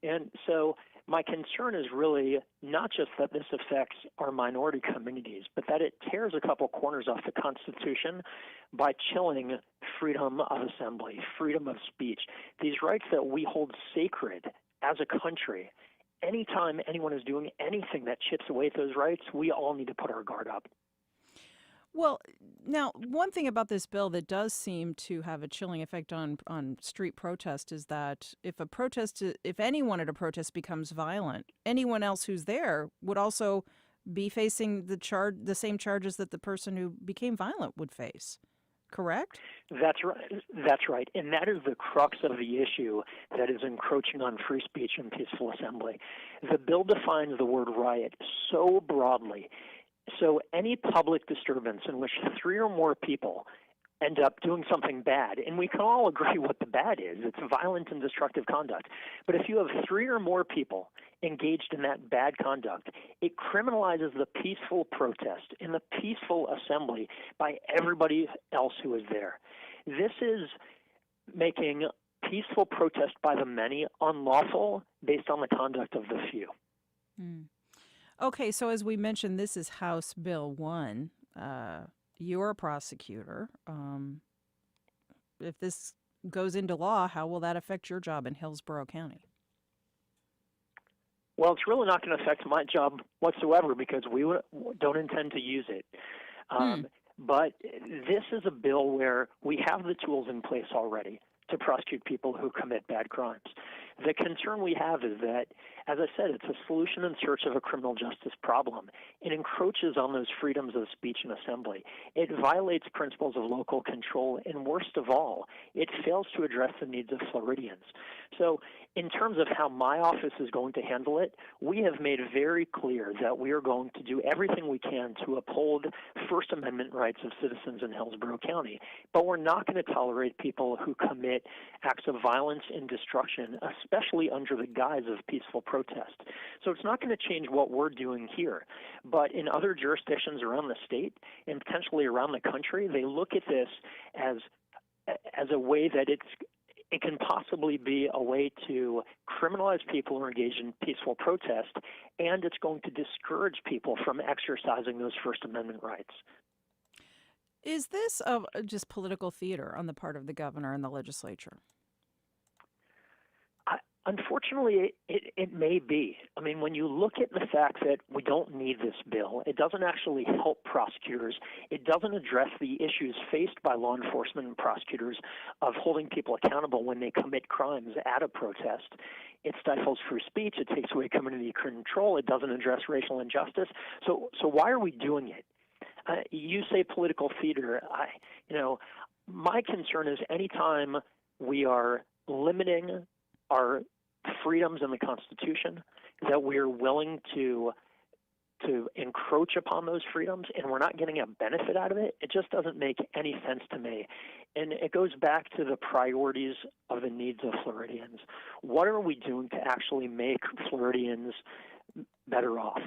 And so my concern is really not just that this affects our minority communities, but that it tears a couple corners off the Constitution by chilling freedom of assembly, freedom of speech, these rights that we hold sacred as a country. Anytime anyone is doing anything that chips away at those rights, we all need to put our guard up. Well, now, one thing about this bill that does seem to have a chilling effect on street protest is that if anyone at a protest becomes violent, anyone else who's there would also be facing the same charges that the person who became violent would face. Correct? That's right. And that is the crux of the issue that is encroaching on free speech and peaceful assembly. The bill defines the word riot so broadly. So any public disturbance in which 3 or more people end up doing something bad, and we can all agree what the bad is, it's violent and destructive conduct. But if you have 3 or more people engaged in that bad conduct, it criminalizes the peaceful protest and the peaceful assembly by everybody else who is there. This is making peaceful protest by the many unlawful based on the conduct of the few. Mm. Okay, so as we mentioned, this is House Bill 1. You're a prosecutor. If this goes into law, how will that affect your job in Hillsborough County? Well, it's really not going to affect my job whatsoever because we don't intend to use it. But this is a bill where we have the tools in place already to prosecute people who commit bad crimes. The concern we have is that, as I said, it's a solution in search of a criminal justice problem. It encroaches on those freedoms of speech and assembly. It violates principles of local control, and worst of all, it fails to address the needs of Floridians. So in terms of how my office is going to handle it, we have made very clear that we are going to do everything we can to uphold First Amendment rights of citizens in Hillsborough County. But we're not going to tolerate people who commit acts of violence and destruction, especially under the guise of peaceful protest. So it's not going to change what we're doing here. But in other jurisdictions around the state and potentially around the country, they look at this as a way that it can possibly be a way to criminalize people who are engaged in peaceful protest, and it's going to discourage people from exercising those First Amendment rights. Is this just political theater on the part of the governor and the legislature? Unfortunately, it may be. I mean, when you look at the fact that we don't need this bill, it doesn't actually help prosecutors. It doesn't address the issues faced by law enforcement and prosecutors of holding people accountable when they commit crimes at a protest. It stifles free speech. It takes away community control. It doesn't address racial injustice. So why are we doing it? You say political theater. My concern is anytime we are limiting our freedoms in the Constitution, that we're willing to encroach upon those freedoms and we're not getting a benefit out of it, it just doesn't make any sense to me. And it goes back to the priorities of the needs of Floridians. What are we doing to actually make Floridians better off,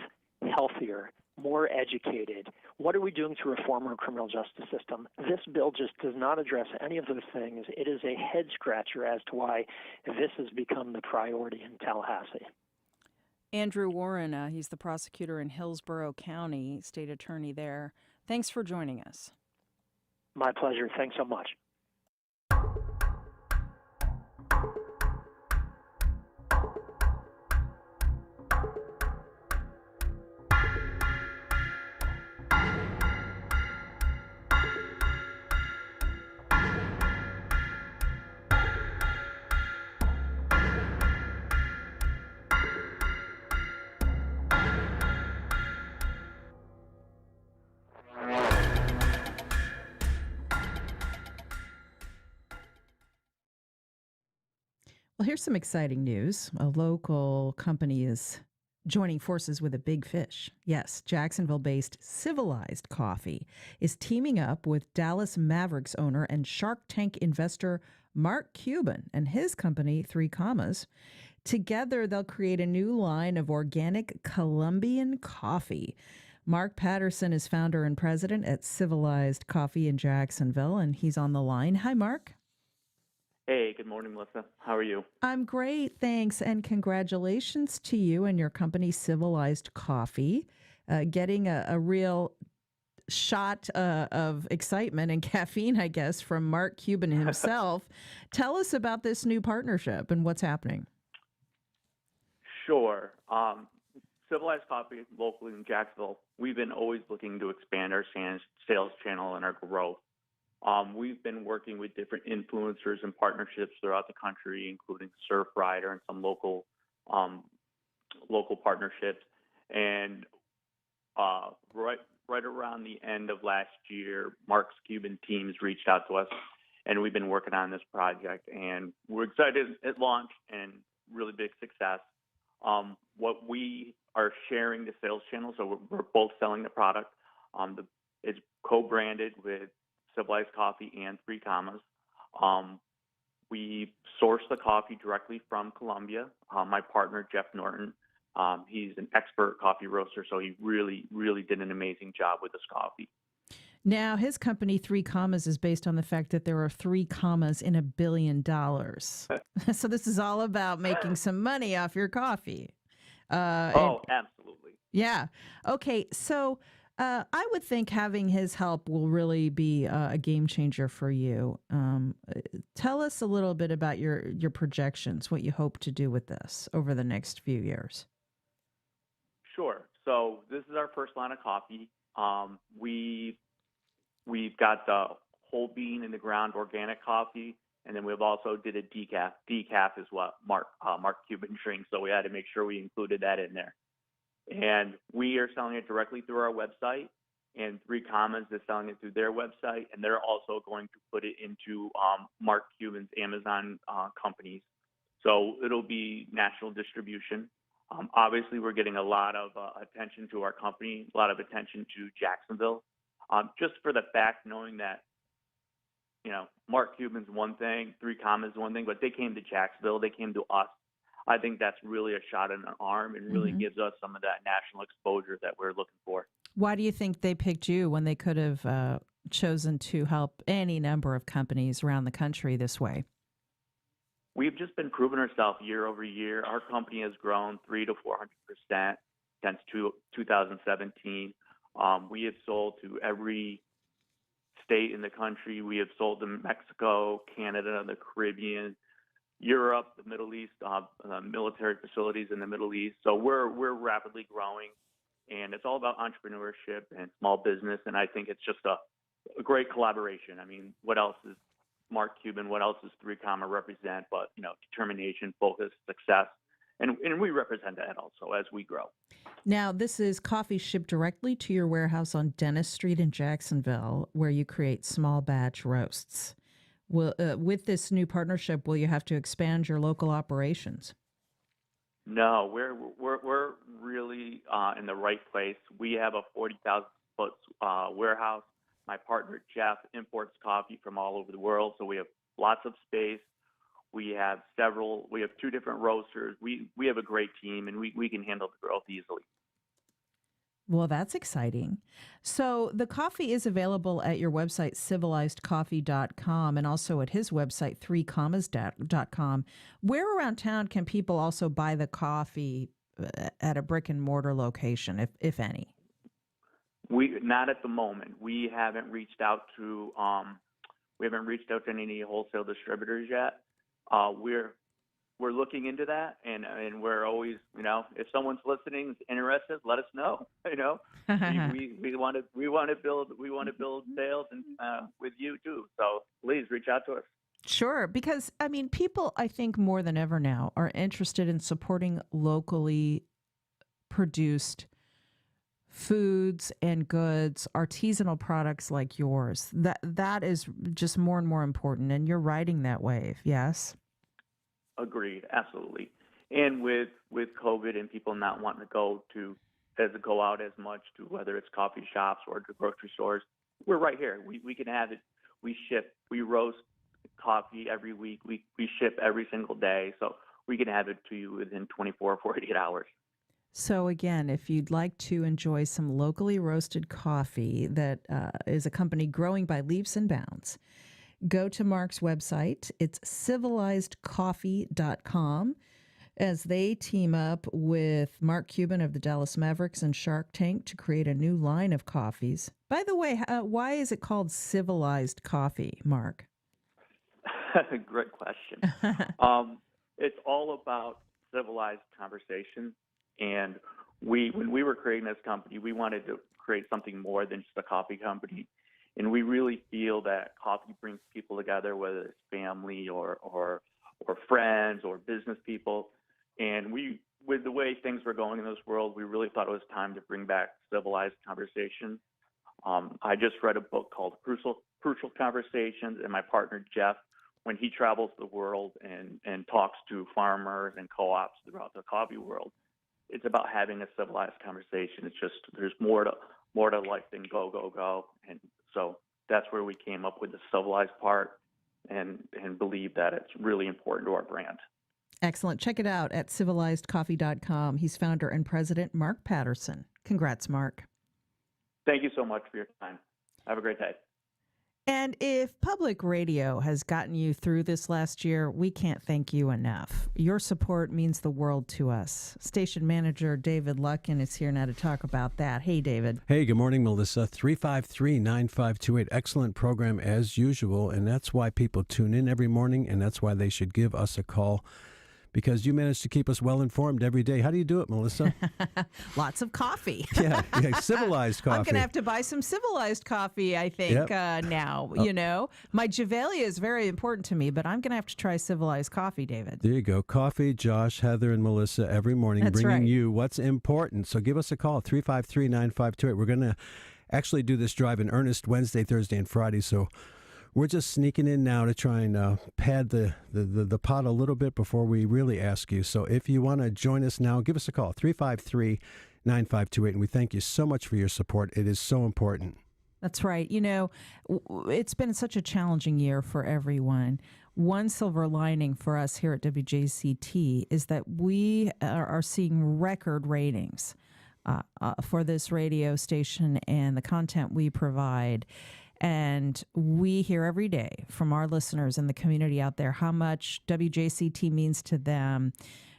healthier, more educated? What are we doing to reform our criminal justice system? This bill just does not address any of those things. It is a head scratcher as to why this has become the priority in Tallahassee. Andrew Warren, he's the prosecutor in Hillsborough County, state attorney there. Thanks for joining us. My pleasure. Thanks so much. Well, here's some exciting news. A local company is joining forces with a big fish. Yes, Jacksonville-based Civilized Coffee is teaming up with Dallas Mavericks owner and Shark Tank investor Mark Cuban and his company, 3 Commas. Together, they'll create a new line of organic Colombian coffee. Mark Patterson is founder and president at Civilized Coffee in Jacksonville, and he's on the line. Hi, Mark. Hey, good morning, Melissa. How are you? I'm great, thanks, and congratulations to you and your company, Civilized Coffee, getting a real shot of excitement and caffeine, I guess, from Mark Cuban himself. Tell us about this new partnership and what's happening. Sure. Civilized Coffee locally in Jacksonville, we've been always looking to expand our sales channel and our growth. We've been working with different influencers and partnerships throughout the country, including Surfrider and some local partnerships. And right around the end of last year, Mark's Cuban teams reached out to us, and we've been working on this project. And we're excited at launch and really big success. What we are sharing the sales channel, so we're both selling the product. It's co-branded with Civilized Coffee and 3 Commas. We source the coffee directly from Colombia. My partner, Jeff Norton, he's an expert coffee roaster, so he really, really did an amazing job with this coffee. Now, his company, 3 Commas, is based on the fact that there are 3 commas in $1 billion. So this is all about making some money off your coffee. Absolutely. Yeah. Okay, so I would think having his help will really be a game changer for you. Tell us a little bit about your projections, what you hope to do with this over the next few years. Sure. So this is our first line of coffee. We've got the whole bean in the ground organic coffee, and then we've also did a decaf. Decaf is what Mark Cuban drinks, so we had to make sure we included that in there. And we are selling it directly through our website, and Three Commas is selling it through their website, and they're also going to put it into Mark Cuban's Amazon companies. So it'll be national distribution. Obviously, we're getting a lot of attention to our company, a lot of attention to Jacksonville, just for the fact knowing that, Mark Cuban's one thing, Three Commas is one thing, but they came to Jacksonville, they came to us. I think that's really a shot in the arm and really gives us some of that national exposure that we're looking for. Why do you think they picked you when they could have chosen to help any number of companies around the country this way? We've just been proving ourselves year over year. Our company has grown 300 to 400% since 2017. We have sold to every state in the country. We have sold to Mexico, Canada, the Caribbean, Europe, the Middle East, military facilities in the Middle East. So we're rapidly growing, and it's all about entrepreneurship and small business. And I think it's just a great collaboration. I mean, what else is Mark Cuban? What else does Three Comma represent? But determination, focus, success, and we represent that also as we grow. Now, this is coffee shipped directly to your warehouse on Dennis Street in Jacksonville, where you create small batch roasts. With this new partnership, will you have to expand your local operations? No, we're really in the right place. We have a 40,000 foot warehouse. My partner Jeff imports coffee from all over the world, so we have lots of space. We have 2 different roasters. We have a great team, and we can handle the growth easily. Well, that's exciting. So the coffee is available at your website, civilizedcoffee.com, and also at his website, threecommas.com. Where around town can people also buy the coffee at a brick and mortar location, if any? Not at the moment. We haven't reached out to any wholesale distributors yet. We're looking into that, and we're always, if someone's listening, is interested, let us know. We want to build sales and with you too. So please reach out to us. Sure, because people, I think more than ever now, are interested in supporting locally produced foods and goods, artisanal products like yours. That is just more and more important, and you're riding that wave. Yes. Agreed, absolutely. And with COVID and people not wanting to go out as much to whether it's coffee shops or to grocery stores, we're right here. We can have it. We ship. We roast coffee every week. We ship every single day, so we can have it to you within 24 or 48 hours. So again, if you'd like to enjoy some locally roasted coffee that is a company growing by leaps and bounds, go to Mark's website. It's civilizedcoffee.com as they team up with Mark Cuban of the Dallas Mavericks and Shark Tank to create a new line of coffees. By the way, why is it called Civilized Coffee, Mark? Great question. It's all about civilized conversation. And when we were creating this company, we wanted to create something more than just a coffee company. And we really feel that coffee brings people together, whether it's family or friends or business people. And with the way things were going in this world, we really thought it was time to bring back civilized conversation. I just read a book called Crucial Conversations, and my partner Jeff, when he travels the world and talks to farmers and co-ops throughout the coffee world, it's about having a civilized conversation. It's just there's more to life than go. And so that's where we came up with the civilized part and believe that it's really important to our brand. Excellent. Check it out at civilizedcoffee.com. He's founder and president, Mark Patterson. Congrats, Mark. Thank you so much for your time. Have a great day. And if public radio has gotten you through this last year, we can't thank you enough. Your support means the world to us. Station manager David Luckin is here now to talk about that. Hey, David. Hey, good morning, Melissa. 353-9528. Excellent program as usual, and that's why people tune in every morning, and that's why they should give us a call. because you manage to keep us well informed every day. How do you do it, Melissa? Lots of coffee. yeah, civilized coffee. I'm going to have to buy some civilized coffee, I think, now. You know, my Javelia is very important to me, but I'm going to have to try civilized coffee, David. There you go. Coffee, Josh, Heather, and Melissa every morning bringing you what's important. So give us a call, 353-9528. We're going to actually do this drive in earnest Wednesday, Thursday, and Friday. So we're just sneaking in now to try and pad the pot a little bit before we really ask you. So if you want to join us now, give us a call, 353-9528. And we thank you so much for your support. It is so important. That's right. You know, it's been such a challenging year for everyone. One silver lining for us here at WJCT is that we are seeing record ratings for this radio station and the content we provide. And we hear every day from our listeners in the community out there how much WJCT means to them,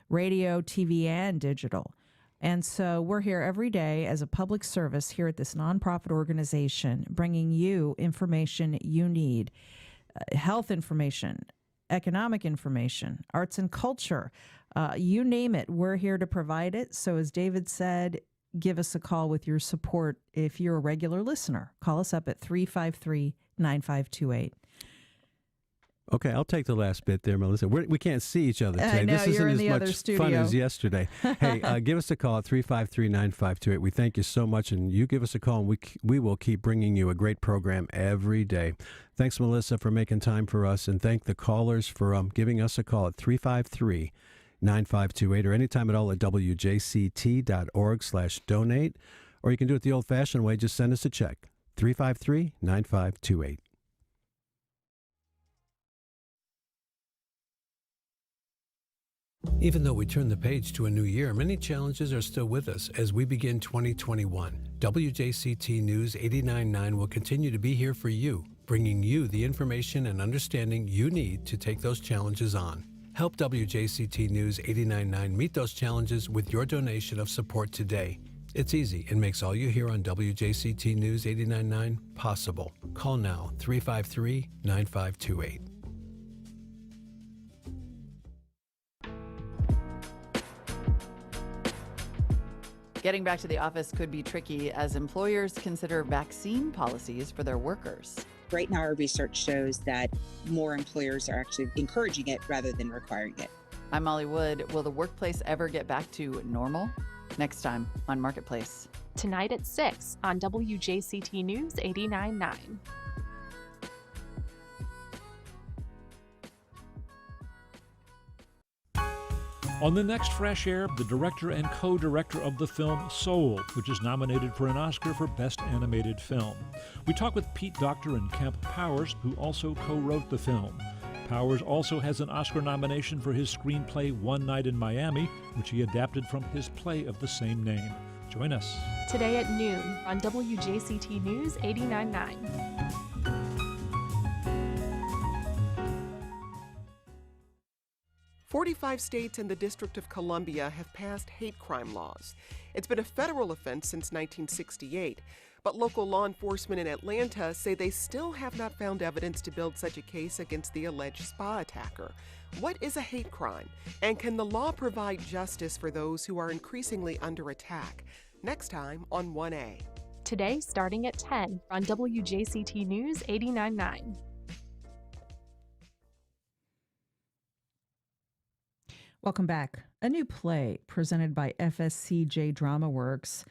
radio, TV, and digital. And so we're here every day as a public service here at this nonprofit organization, bringing you information you need, health information, economic information, arts and culture, you name it. We're here to provide it. So as David said, give us a call with your support if you're a regular listener. Call us up at 353-9528. Okay, I'll take the last bit there, Melissa. We can't see each other today. I know, this isn't in as the much other fun as yesterday. Hey, give us a call at 353-9528. We thank you so much, and you give us a call, and we will keep bringing you a great program every day. Thanks, Melissa, for making time for us, and thank the callers for giving us a call at 353-9528 or anytime at all at wjct.org/donate. Or you can do it the old-fashioned way. Just send us a check, 353-9528. Even though we turn the page to a new year, many challenges are still with us as we begin 2021. WJCT News 89.9 will continue to be here for you, bringing you the information and understanding you need to take those challenges on. Help WJCT News 89.9 meet those challenges with your donation of support today. It's easy and makes all you hear on WJCT News 89.9 possible. Call now, 353-9528. Getting back to the office could be tricky as employers consider vaccine policies for their workers. Right now, our research shows that more employers are actually encouraging it rather than requiring it. I'm Molly Wood. Will the workplace ever get back to normal? Next time on Marketplace. Tonight at 6 on WJCT News 89.9. On the next Fresh Air, the director and co-director of the film Soul, which is nominated for an Oscar for Best Animated Film. We talk with Pete Docter and Kemp Powers, who also co-wrote the film. Powers also has an Oscar nomination for his screenplay One Night in Miami, which he adapted from his play of the same name. Join us. Today at noon on WJCT News 89.9. 45 states and the District of Columbia have passed hate crime laws. It's been a federal offense since 1968, but local law enforcement in Atlanta say they still have not found evidence to build such a case against the alleged spa attacker. What is a hate crime? And can the law provide justice for those who are increasingly under attack? Next time on 1A. Today starting at 10 on WJCT News 89.9. Welcome back. A new play presented by FSCJ Drama Works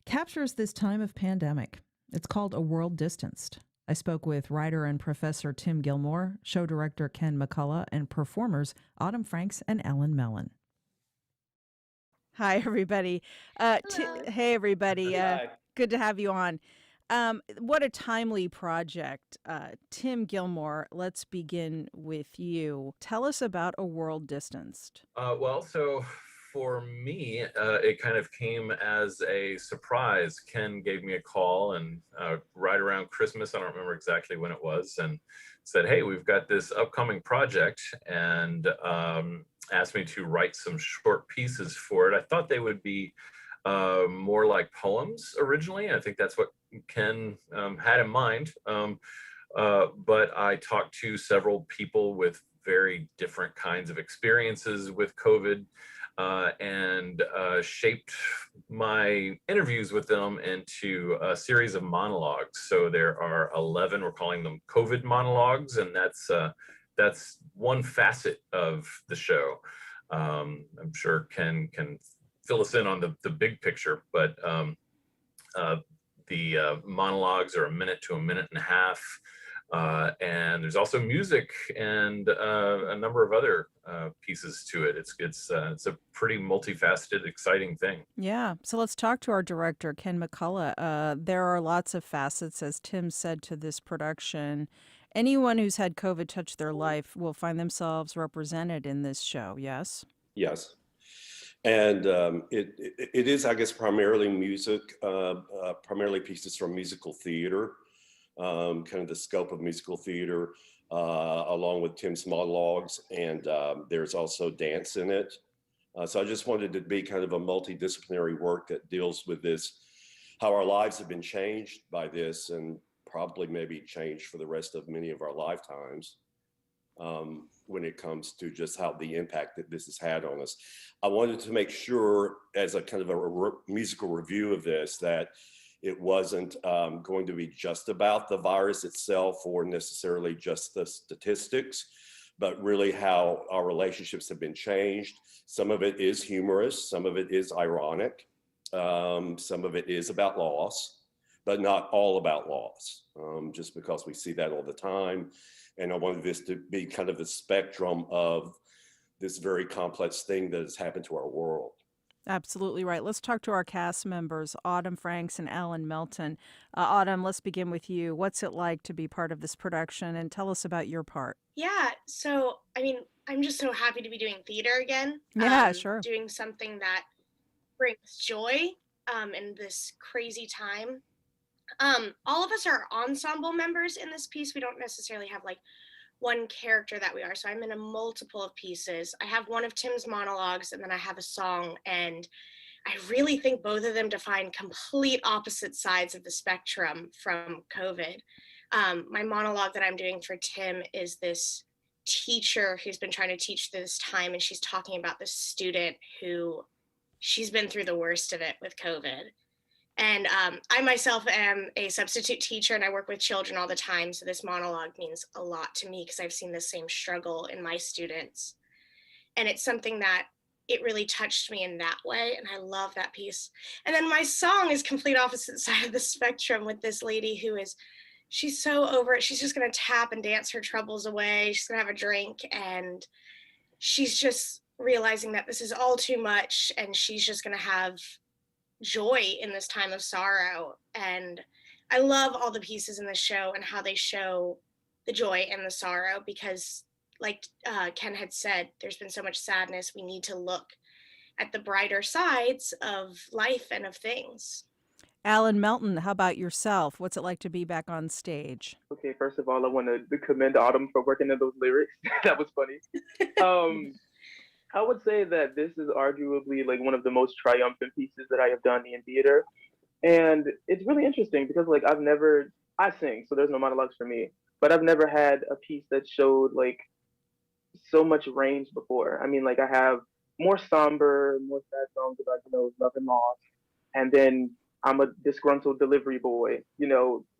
captures this time of pandemic. It's called A World Distanced. I spoke with writer and professor Tim Gilmore, show director Ken McCullough, and performers Autumn Franks and Ellen Mellon. Hi, everybody. Hey, everybody. Good to have you on. What a timely project. Tim Gilmore, let's begin with you. Tell us about A World Distanced. So for me, it kind of came as a surprise. Ken gave me a call and right around Christmas, I don't remember exactly when it was, and said, hey, we've got this upcoming project, and asked me to write some short pieces for it. I thought they would be more like poems originally. I think that's what Ken had in mind. but I talked to several people with very different kinds of experiences with COVID, and shaped my interviews with them into a series of monologues. So there are 11, we're calling them COVID monologues, and that's one facet of the show. I'm sure Ken can fill us in on the big picture, but the monologues are a minute to a minute and a half. And there's also music and a number of other pieces to it. It's a pretty multifaceted, exciting thing. Yeah. So let's talk to our director, Ken McCullough. There are lots of facets, as Tim said, to this production. Anyone who's had COVID touch their life will find themselves represented in this show. Yes? Yes. And it is, I guess, primarily music, primarily pieces from musical theater. Kind of the scope of musical theater, along with Tim's monologues, and there's also dance in it. So I just wanted to be kind of a multidisciplinary work that deals with this, how our lives have been changed by this, and probably maybe changed for the rest of many of our lifetimes, when it comes to just how the impact that this has had on us. I wanted to make sure, as a kind of a musical review of this, that it wasn't going to be just about the virus itself or necessarily just the statistics, but really how our relationships have been changed. Some of it is humorous, some of it is ironic, some of it is about loss, but not all about loss, just because we see that all the time. And I wanted this to be kind of the spectrum of this very complex thing that has happened to our world. Absolutely right. Let's talk to our cast members, Autumn Franks and Alan Melton. Autumn, let's begin with you. What's it like to be part of this production, and tell us about your part? Yeah, so I mean, I'm just so happy to be doing theater again. Yeah, sure. Doing something that brings joy in this crazy time. All of us are ensemble members in this piece. We don't necessarily have like one character that we are. So I'm in a multiple of pieces. I have one of Tim's monologues, and then I have a song, and I really think both of them define complete opposite sides of the spectrum from COVID. My monologue that I'm doing for Tim is this teacher who's been trying to teach this time, and she's talking about this student who she's been through the worst of it with COVID. And I myself am a substitute teacher, and I work with children all the time. So this monologue means a lot to me because I've seen the same struggle in my students. And it's something that it really touched me in that way. And I love that piece. And then my song is complete opposite side of the spectrum with this lady she's so over it. She's just going to tap and dance her troubles away. She's going to have a drink, and she's just realizing that this is all too much, and she's just going to have joy in this time of sorrow. And I love all the pieces in the show and how they show the joy and the sorrow, because like Ken had said, there's been so much sadness. We need to look at the brighter sides of life and of things. Alan Melton, how about yourself? What's it like to be back on stage? Okay, first of all, I want to commend Autumn for working in those lyrics. That was funny. I would say that this is arguably like one of the most triumphant pieces that I have done in theater. And it's really interesting because like I sing, so there's no monologues for me, but I've never had a piece that showed like so much range before. I mean, like I have more somber, more sad songs about, love and loss. And then I'm a disgruntled delivery boy,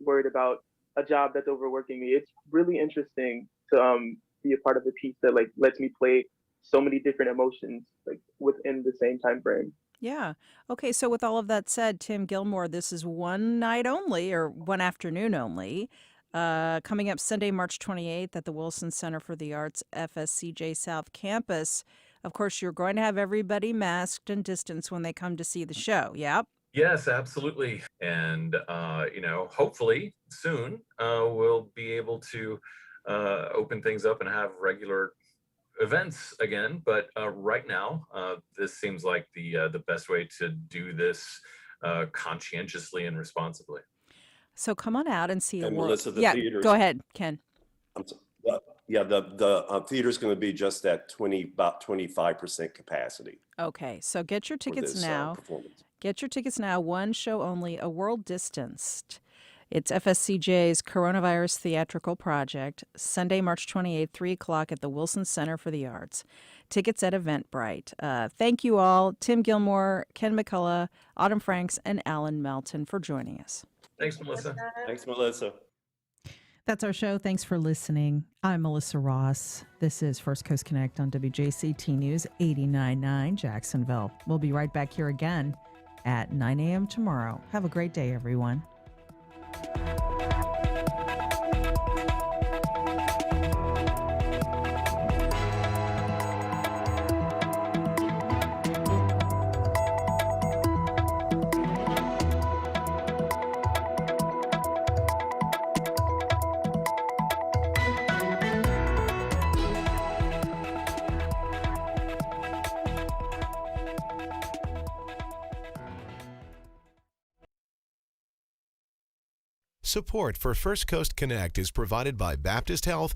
worried about a job that's overworking me. It's really interesting to be a part of a piece that like lets me play so many different emotions like within the same time frame. Yeah. Okay, so with all of that said, Tim Gilmore, this is one night only or one afternoon only. Coming up Sunday, March 28th at the Wilson Center for the Arts, FSCJ South Campus. Of course, you're going to have everybody masked and distanced when they come to see the show. Yep. Yes, absolutely. And, hopefully soon we'll be able to open things up and have regular events again. But right now, this seems like the best way to do this conscientiously and responsibly. So come on out and see a world. Melissa, the yeah, theaters, go ahead, Ken. The theater's going to be just at about 25% capacity. Okay, so get your tickets this, now. performance. Get your tickets now. One show only, A World Distanced. It's FSCJ's Coronavirus Theatrical Project, Sunday, March 28th, 3 o'clock at the Wilson Center for the Arts. Tickets at Eventbrite. Thank you all, Tim Gilmore, Ken McCullough, Autumn Franks, and Alan Melton for joining us. Thanks, Melissa. Thanks, Melissa. That's our show. Thanks for listening. I'm Melissa Ross. This is First Coast Connect on WJCT News 89.9 Jacksonville. We'll be right back here again at 9 a.m. tomorrow. Have a great day, everyone. Support for First Coast Connect is provided by Baptist Health